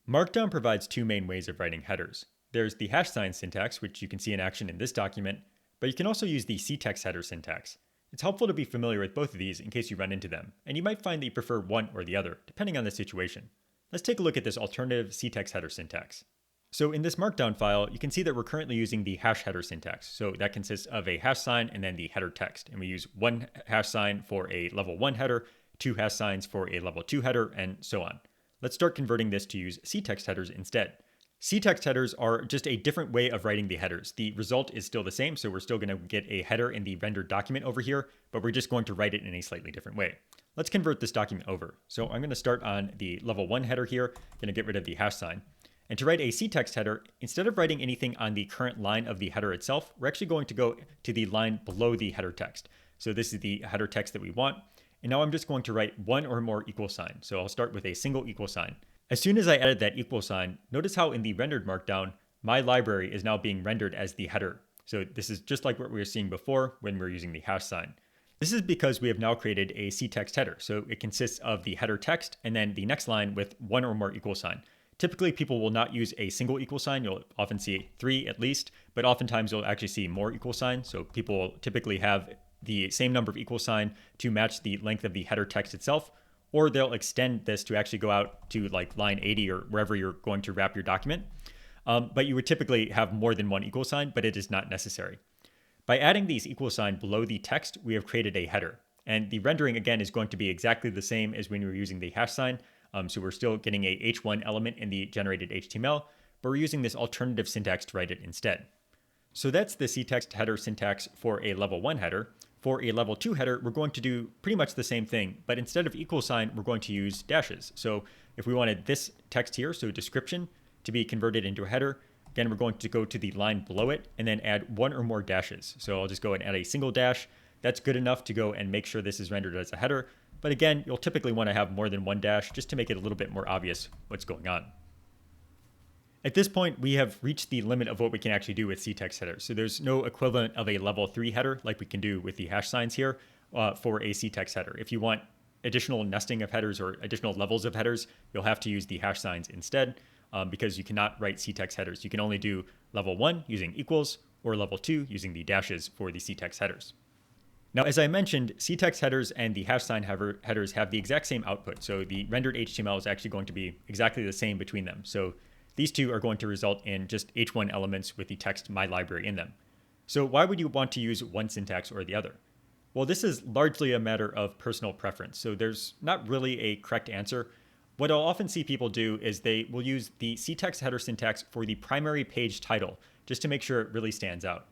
Markdown provides two main ways of writing headers. There's the hash sign syntax, which you can see in action in this document, but you can also use the setext header syntax. It's helpful to be familiar with both of these in case you run into them, and you might find that you prefer one or the other, depending on the situation. Let's take a look at this alternative setext header syntax. So in this Markdown file, you can see that we're currently using the hash header syntax. So that consists of a hash sign and then the header text. And we use one hash sign for a level 1 header, two hash signs for a level 2 header, and so on. Let's start converting this to use setext headers instead. Setext headers are just a different way of writing the headers. The result is still the same, so we're still going to get a header in the rendered document over here, but we're just going to write it in a slightly different way. Let's convert this document over. So I'm going to start on the level 1 header here, going to get rid of the hash sign. And to write a setext header, instead of writing anything on the current line of the header itself, we're actually going to go to the line below the header text. So this is the header text that we want. And now I'm just going to write one or more equal sign. So I'll start with a single equal sign. As soon as I added that equal sign, notice how in the rendered Markdown, my library is now being rendered as the header. So this is just like what we were seeing before when we were using the hash sign. This is because we have now created a setext header. So it consists of the header text and then the next line with one or more equal sign. Typically, people will not use a single equal sign. You'll often see 3 at least, but oftentimes you'll actually see more equal signs. So people will typically have the same number of equal sign to match the length of the header text itself, or they'll extend this to actually go out to like line 80 or wherever you're going to wrap your document. But you would typically have more than one equal sign, but it is not necessary. By adding these equal sign below the text, we have created a header. And the rendering, again, is going to be exactly the same as when you were using the hash sign. So we're still getting a h1 element in the generated HTML, but we're using this alternative syntax to write it instead. So that's the setext header syntax for a level 1 header. For a level 2 header, we're going to do pretty much the same thing, but instead of equal sign, we're going to use dashes. So if we wanted this text here, so description, to be converted into a header, again, we're going to go to the line below it and then add one or more dashes. So I'll just go and add a single dash. That's good enough to go and make sure this is rendered as a header. But again, you'll typically want to have more than one dash just to make it a little bit more obvious what's going on. At this point, we have reached the limit of what we can actually do with setext headers. So there's no equivalent of a level 3 header like we can do with the hash signs here for a setext header. If you want additional nesting of headers or additional levels of headers, you'll have to use the hash signs instead because you cannot write setext headers. You can only do level 1 using equals or level 2 using the dashes for the setext headers. Now, as I mentioned, setext headers and the hash sign headers have the exact same output. So the rendered HTML is actually going to be exactly the same between them. So these two are going to result in just h1 elements with the text my library in them. So why would you want to use one syntax or the other? Well, this is largely a matter of personal preference. So there's not really a correct answer. What I'll often see people do is they will use the setext header syntax for the primary page title just to make sure it really stands out.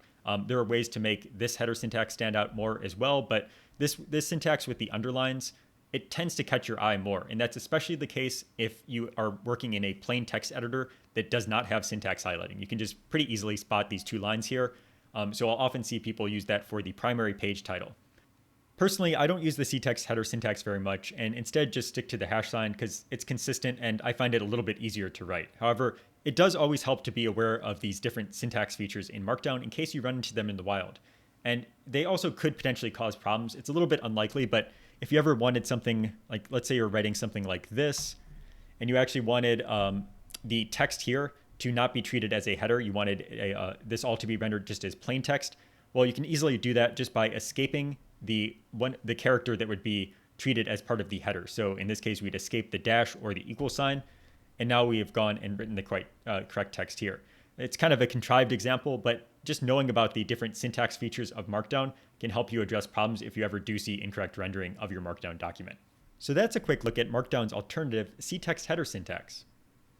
There are ways to make this header syntax stand out more as well, but this syntax with the underlines, it tends to catch your eye more. And that's especially the case if you are working in a plain text editor that does not have syntax highlighting. You can just pretty easily spot these two lines here. So I'll often see people use that for the primary page title. Personally, I don't use the setext header syntax very much and instead just stick to the hash sign because it's consistent and I find it a little bit easier to write. However, it does always help to be aware of these different syntax features in Markdown in case you run into them in the wild. And they also could potentially cause problems. It's a little bit unlikely, but if you ever wanted something like, let's say you're writing something like this, and you actually wanted the text here to not be treated as a header, you wanted this all to be rendered just as plain text, well, you can easily do that just by escaping the character that would be treated as part of the header. So in this case, we'd escape the dash or the equal sign, and now we have gone and written the correct text here. It's kind of a contrived example, but just knowing about the different syntax features of Markdown can help you address problems if you ever do see incorrect rendering of your Markdown document. So that's a quick look at Markdown's alternative setext header syntax.